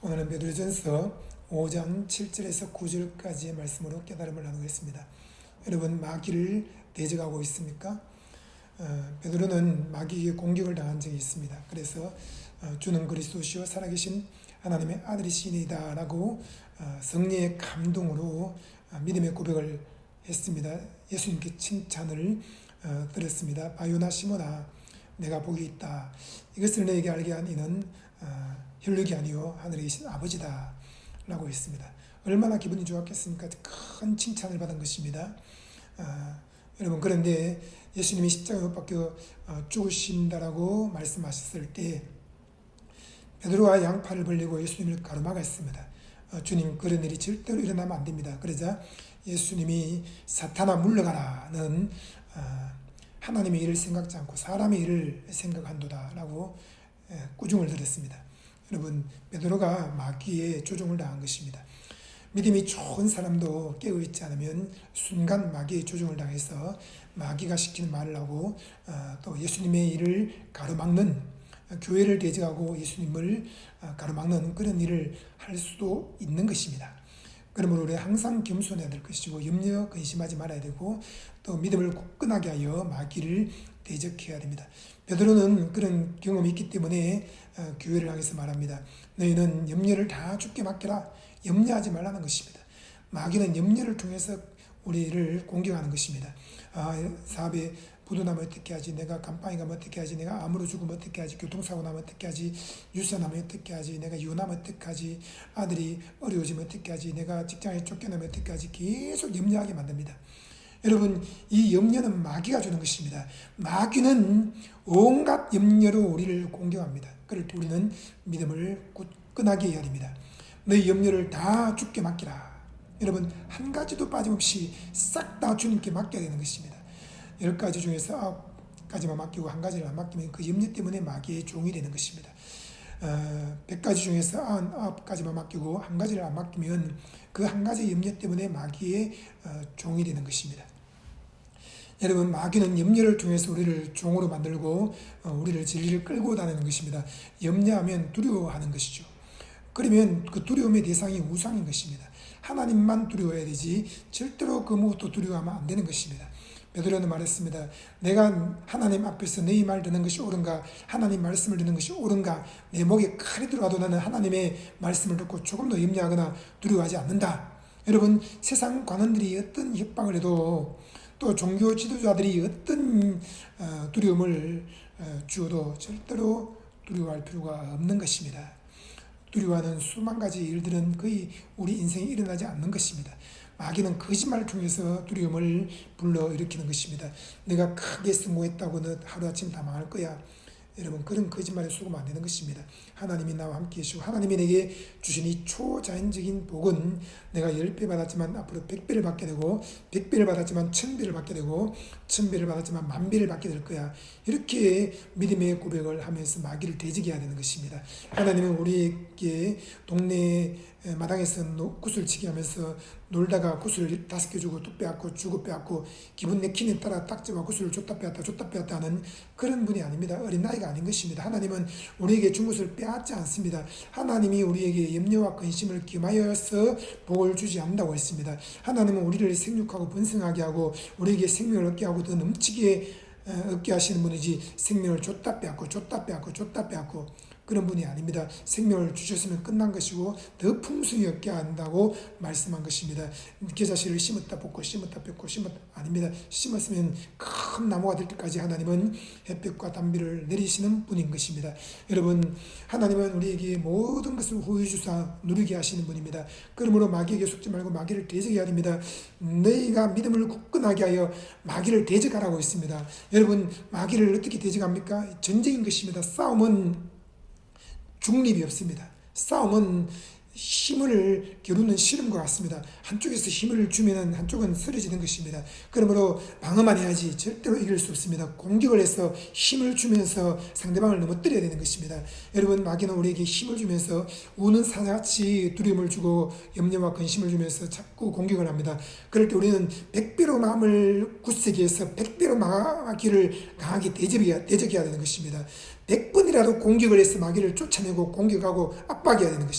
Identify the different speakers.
Speaker 1: 오늘은 베드로전서 5장 7절에서 9절까지의 말씀으로 깨달음을 나누겠습니다. 여러분, 마귀를 대적하고 있습니까? 베드로는 마귀에게 공격을 당한 적이 있습니다. 그래서 주는 그리스도시요 살아계신 하나님의 아들이시니이다 라고 성령의 감동으로 믿음의 고백을 했습니다. 예수님께 칭찬을 드렸습니다. 바요나 시모나, 내가 복이 있다. 이것을 너에게 알게 한 이는 혈육이 아니요 하늘에 계신 아버지다 라고 했습니다. 얼마나 기분이 좋았겠습니까? 큰 칭찬을 받은 것입니다. 여러분, 그런데 예수님이 십자가에 못 박혀 죽으신다라고 말씀하셨을 때 베드로가 양팔을 벌리고 예수님을 가로막았습니다. 주님, 그런 일이 절대로 일어나면 안 됩니다. 그러자 예수님이 사탄아 물러가라는 하나님의 일을 생각지 않고 사람의 일을 생각한도다 라고 꾸중을 드렸습니다. 여러분, 베드로가 마귀의 조종을 당한 것입니다. 믿음이 좋은 사람도 깨어있지 않으면 순간 마귀의 조종을 당해서 마귀가 시키는 말을 하고 또 예수님의 일을 가로막는, 교회를 대적하고 예수님을 가로막는 그런 일을 할 수도 있는 것입니다. 그러므로 우리 항상 겸손해야 될 것이고 염려 근심하지 말아야 되고 또 믿음을 굳건하게 하여 마귀를 대적해야 됩니다. 베드로는 그런 경험이 있기 때문에 교회를 향해서 말합니다. 너희는 염려를 다 주께 맡겨라. 염려하지 말라는 것입니다. 마귀는 염려를 통해서 우리를 공격하는 것입니다. 사업에 부도나면 어떻게 하지? 내가 감방에 가면 어떻게 하지? 내가 암으로 죽으면 어떻게 하지? 교통사고 나면 어떻게 하지? 유산하면 어떻게 하지? 내가 이혼하면 어떻게 하지? 아들이 어려워지면 어떻게 하지? 내가 직장에 쫓겨나면 어떻게 하지? 계속 염려하게 만듭니다. 여러분, 이 염려는 마귀가 주는 것입니다. 마귀는 온갖 염려로 우리를 공격합니다. 그럴 때 우리는 믿음을 굳건하게 해야 됩니다. 너희 염려를 다 주께 맡기라. 여러분, 한 가지도 빠짐없이 싹 다 주님께 맡겨야 되는 것입니다. 10가지 중에서 9가지만 맡기고 한 가지를 안 맡기면 그 염려 때문에 마귀의 종이 되는 것입니다. 100가지 중에서 99가지만 맡기고 한 가지를 안 맡기면 그 한 가지 염려 때문에 마귀의 종이 되는 것입니다. 여러분, 마귀는 염려를 통해서 우리를 종으로 만들고 우리를 진리를 끌고 다니는 것입니다. 염려하면 두려워하는 것이죠. 그러면 그 두려움의 대상이 우상인 것입니다. 하나님만 두려워해야 되지 절대로 그 무엇도 두려워하면 안 되는 것입니다. 베드로는 말했습니다. 내가 하나님 앞에서 너희 말 듣는 것이 옳은가? 하나님 말씀을 듣는 것이 옳은가? 내 목에 칼이 들어가도 나는 하나님의 말씀을 듣고 조금도 염려하거나 두려워하지 않는다. 여러분, 세상 관원들이 어떤 협박을 해도 또 종교 지도자들이 어떤 두려움을 주어도 절대로 두려워할 필요가 없는 것입니다. 두려워하는 수만 가지 일들은 거의 우리 인생에 일어나지 않는 것입니다. 마귀는 거짓말을 통해서 두려움을 불러일으키는 것입니다. 내가 크게 성공했다고 너 하루아침 다 망할 거야. 여러분, 그런 거짓말에 속으면 안 되는 것입니다. 하나님이 나와 함께 계시고 하나님이 내게 주신 이 초자연적인 복은 내가 10배 받았지만 앞으로 100배를 받게 되고 100배를 받았지만 1000배를 받게 되고 1000배를 받았지만 10,000배를 받게 될 거야. 이렇게 믿음의 고백을 하면서 마귀를 대적해야 되는 것입니다. 하나님은 우리에게 동네 마당에서 구슬치기 하면서 놀다가 구슬 5개 주고 또 빼앗고 주고 빼앗고 기분 내키에 따라 딱 집어 구슬을 줬다 빼앗다 하는 그런 분이 아닙니다. 어린 나이가 아닌 것입니다. 하나님은 우리에게 준 것을 빼앗지 않습니다. 하나님이 우리에게 염려와 근심을 겸하여서 복을 주지 않는다고 했습니다. 하나님은 우리를 생육하고 번성하게 하고 우리에게 생명을 얻게 하고 더 넘치게 얻게 하시는 분이지 생명을 줬다 빼앗고 그런 분이 아닙니다. 생명을 주셨으면 끝난 것이고 더 풍성히 얻게 한다고 말씀한 것입니다. 겨자씨를 심었다 볶고 심었다 뺏고 아닙니다. 심었으면 큰 나무가 될 때까지 하나님은 햇볕과 단비를 내리시는 분인 것입니다. 여러분, 하나님은 우리에게 모든 것을 후히 주사 누리게 하시는 분입니다. 그러므로 마귀에게 속지 말고 마귀를 대적해야 됩니다. 너희가 믿음을 굳건하게 하여 마귀를 대적하라고 했습니다. 여러분, 마귀를 어떻게 대적합니까? 전쟁인 것입니다. 싸움은 중립이 없습니다. 싸움은 힘을 겨루는 씨름과 같습니다. 한쪽에서 힘을 주면 한쪽은 쓰러지는 것입니다. 그러므로 방어만 해야지 절대로 이길 수 없습니다. 공격을 해서 힘을 주면서 상대방을 넘어뜨려야 되는 것입니다. 여러분, 마귀는 우리에게 힘을 주면서 우는 사자같이 두려움을 주고 염려와 근심을 주면서 자꾸 공격을 합니다. 그럴 때 우리는 100배로 마음을 굳세게 해서 100배로 마귀를 강하게 대적해야 되는 것입니다. 100번이라도 공격을 해서 마귀를 쫓아내고 공격하고 압박해야 되는 것입니다.